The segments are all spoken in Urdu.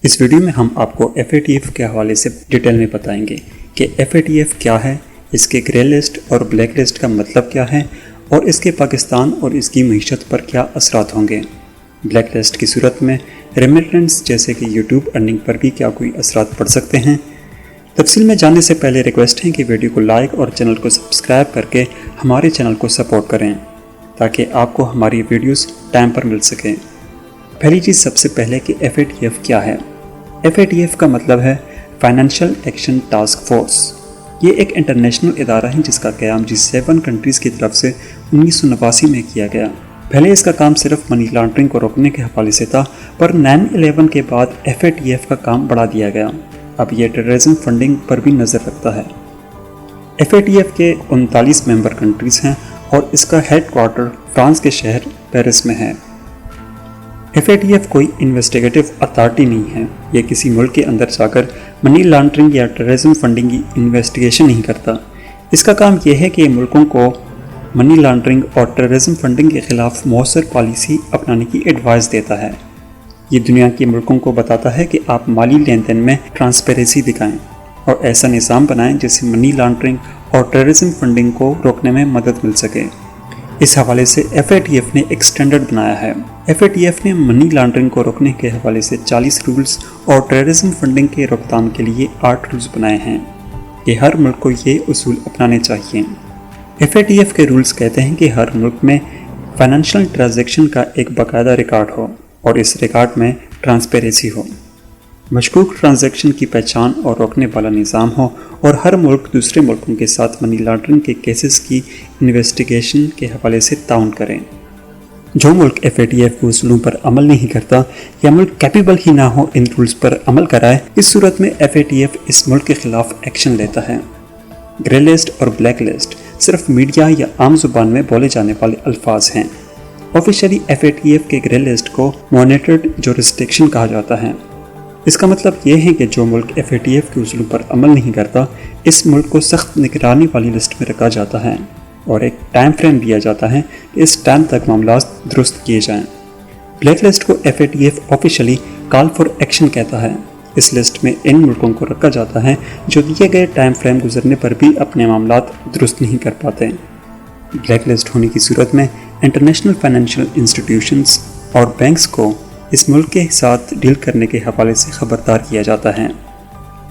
اس ویڈیو میں ہم آپ کو FATF کے حوالے سے ڈیٹیل میں بتائیں گے کہ FATF کیا ہے، اس کے گرے لسٹ اور بلیک لسٹ کا مطلب کیا ہے اور اس کے پاکستان اور اس کی معیشت پر کیا اثرات ہوں گے۔ بلیک لسٹ کی صورت میں ریمیٹنس جیسے کہ یوٹیوب ارننگ پر بھی کیا کوئی اثرات پڑ سکتے ہیں۔ تفصیل میں جاننے سے پہلے ریکویسٹ ہے کہ ویڈیو کو لائک اور چینل کو سبسکرائب کر کے ہمارے چینل کو سپورٹ کریں تاکہ آپ کو ہماری ویڈیوز ٹائم پر مل سکیں۔ پہلی چیز سب سے پہلے کہ FATF کیا ہے۔ FATF کا مطلب ہے فائنینشیل ایکشن ٹاسک فورس۔ یہ ایک انٹرنیشنل ادارہ ہے جس کا قیام G7 کنٹریز کی طرف سے 1989 میں کیا گیا۔ پہلے اس کا کام صرف منی لانڈرنگ کو روکنے کے حوالے سے تھا، پر 9/11 کے بعد FATF کا کام بڑھا دیا گیا۔ اب یہ ٹیررزم فنڈنگ پر بھی نظر رکھتا ہے۔ FATF کے 39 ممبر کنٹریز ہیں اور اس کا ہیڈ کوارٹر فرانس کے شہر پیرس میں ہے۔ FATF کوئی انویسٹیگیٹو اتھارٹی نہیں ہے۔ یہ کسی ملک کے اندر جا کر منی لانڈرنگ یا ٹیررزم فنڈنگ کی انویسٹیگیشن نہیں کرتا۔ اس کا کام یہ ہے کہ ملکوں کو منی لانڈرنگ اور ٹیررزم فنڈنگ کے خلاف مؤثر پالیسی اپنانے کی ایڈوائز دیتا ہے۔ یہ دنیا کے ملکوں کو بتاتا ہے کہ آپ مالی لین دین میں ٹرانسپیرنسی دکھائیں اور ایسا نظام بنائیں جس سے منی لانڈرنگ اور ٹیررزم فنڈنگ کو روکنے میں مدد مل سکے۔ اس حوالے سے FATF نے ایک سٹینڈرڈ بنایا ہے۔ FATF نے منی لانڈرنگ کو روکنے کے حوالے سے 40 رولز اور ٹیررزم فنڈنگ کے روک تھام کے لیے 8 رولز بنائے ہیں کہ ہر ملک کو یہ اصول اپنانے چاہیے۔ FATF کے رولز کہتے ہیں کہ ہر ملک میں فائنینشیل ٹرانزیکشن کا ایک باقاعدہ ریکارڈ ہو اور اس ریکارڈ میں ٹرانسپیرنسی ہو، مشکوک ٹرانزیکشن کی پہچان اور روکنے والا نظام ہو، اور ہر ملک دوسرے ملکوں کے ساتھ منی لانڈرنگ کے کیسز کی انویسٹیگیشن کے حوالے سے تعاون کریں۔ جو ملک FATF کے اصولوں پر عمل نہیں کرتا یا ملک کیپیبل ہی نہ ہو ان رولز پر عمل کرائے، اس صورت میں FATF اس ملک کے خلاف ایکشن لیتا ہے۔ گرے لسٹ اور بلیک لسٹ صرف میڈیا یا عام زبان میں بولے جانے والے الفاظ ہیں۔ آفیشلی FATF کے گرے لسٹ کو مانیٹرڈ جورسڈکشن کہا جاتا ہے۔ اس کا مطلب یہ ہے کہ جو ملک FATF کے اصولوں پر عمل نہیں کرتا، اس ملک کو سخت نگرانی والی لسٹ میں رکھا جاتا ہے اور ایک ٹائم فریم دیا جاتا ہے کہ اس ٹائم تک معاملات درست کیے جائیں۔ بلیک لسٹ کو FATF officially call for action کہتا ہے۔ اس لسٹ میں ان ملکوں کو رکھا جاتا ہے جو دیے گئے ٹائم فریم گزرنے پر بھی اپنے معاملات درست نہیں کر پاتے۔ بلیک لسٹ ہونے کی صورت میں انٹرنیشنل فائنینشیل انسٹیٹیوشنز اور بینکس کو اس ملک کے ساتھ ڈیل کرنے کے حوالے سے خبردار کیا جاتا ہے۔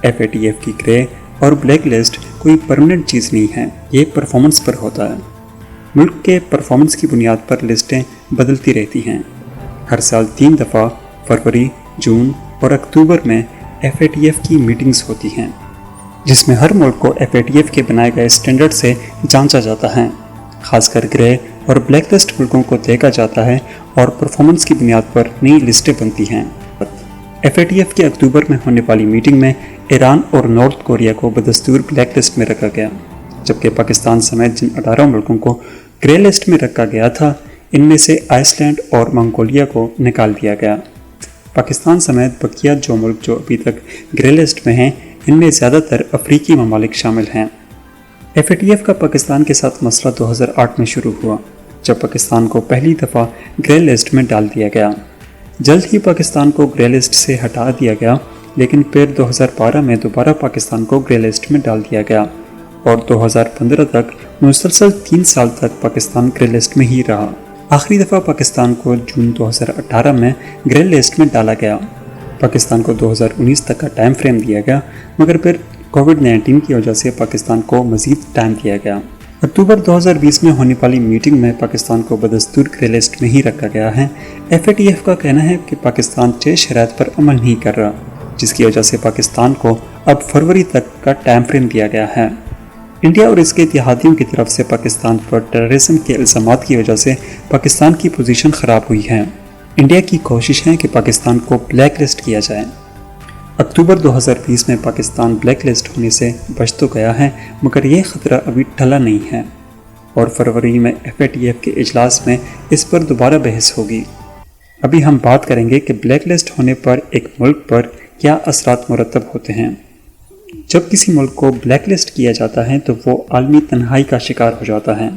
FATF کی گرے اور بلیک لسٹ کوئی پرماننٹ چیز نہیں ہے، یہ پرفارمنس پر ہوتا ہے۔ ملک کے پرفارمنس کی بنیاد پر لسٹیں بدلتی رہتی ہیں۔ ہر سال 3 دفعہ فروری، جون اور اکتوبر میں FATF کی میٹنگز ہوتی ہیں جس میں ہر ملک کو FATF کے بنائے گئے سٹینڈرڈ سے جانچا جاتا ہے۔ خاص کر گرے اور بلیک لسٹ ملکوں کو دیکھا جاتا ہے اور پرفارمنس کی بنیاد پر نئی لسٹیں بنتی ہیں۔ FATF کے اکتوبر میں ہونے والی میٹنگ میں ایران اور نارتھ کوریا کو بدستور بلیک لسٹ میں رکھا گیا، جبکہ پاکستان سمیت جن 18 ملکوں کو گرے لسٹ میں رکھا گیا تھا، ان میں سے آئس لینڈ اور منگولیا کو نکال دیا گیا۔ پاکستان سمیت بقیہ جو ملک جو ابھی تک گرے لسٹ میں ہیں، ان میں زیادہ تر افریقی ممالک شامل ہیں۔ FATF کا پاکستان کے ساتھ مسئلہ 2008 میں شروع ہوا، جب پاکستان کو پہلی دفعہ گرے لسٹ میں ڈال دیا گیا۔ جلد ہی پاکستان کو گرے لسٹ سے ہٹا دیا گیا، لیکن پھر 2012 میں دوبارہ پاکستان کو گرے لسٹ میں ڈال دیا گیا اور 2015 تک مسلسل 3 سال تک پاکستان گرے لسٹ میں ہی رہا۔ آخری دفعہ پاکستان کو جون 2018 میں گرے لسٹ میں ڈالا گیا۔ پاکستان کو 2019 تک کا ٹائم فریم دیا گیا، مگر پھر کووڈ-19 کی وجہ سے پاکستان کو مزید ٹائم دیا گیا۔ اکتوبر 2020 میں ہونے والی میٹنگ میں پاکستان کو بدستور گرے لسٹ میں ہی رکھا گیا ہے۔ FATF کا کہنا ہے کہ پاکستان 6 شرائط پر عمل نہیں کر رہا، جس کی وجہ سے پاکستان کو اب فروری تک کا ٹائم فریم دیا گیا ہے۔ انڈیا اور اس کے اتحادیوں کی طرف سے پاکستان پر ٹیررزم کے الزامات کی وجہ سے پاکستان کی پوزیشن خراب ہوئی ہے۔ انڈیا کی کوشش ہے کہ پاکستان کو بلیک لسٹ کیا جائے۔ اکتوبر 2020 میں پاکستان بلیک لسٹ ہونے سے بچ تو گیا ہے، مگر یہ خطرہ ابھی ٹلا نہیں ہے اور فروری میں FATF کے اجلاس میں اس پر دوبارہ بحث ہوگی۔ ابھی ہم بات کریں گے کہ بلیک لسٹ ہونے پر ایک ملک پر کیا اثرات مرتب ہوتے ہیں۔ جب کسی ملک کو بلیک لسٹ کیا جاتا ہے تو وہ عالمی تنہائی کا شکار ہو جاتا ہے۔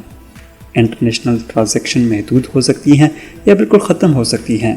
انٹرنیشنل ٹرانزیکشن محدود ہو سکتی ہیں یا بالکل ختم ہو سکتی ہیں۔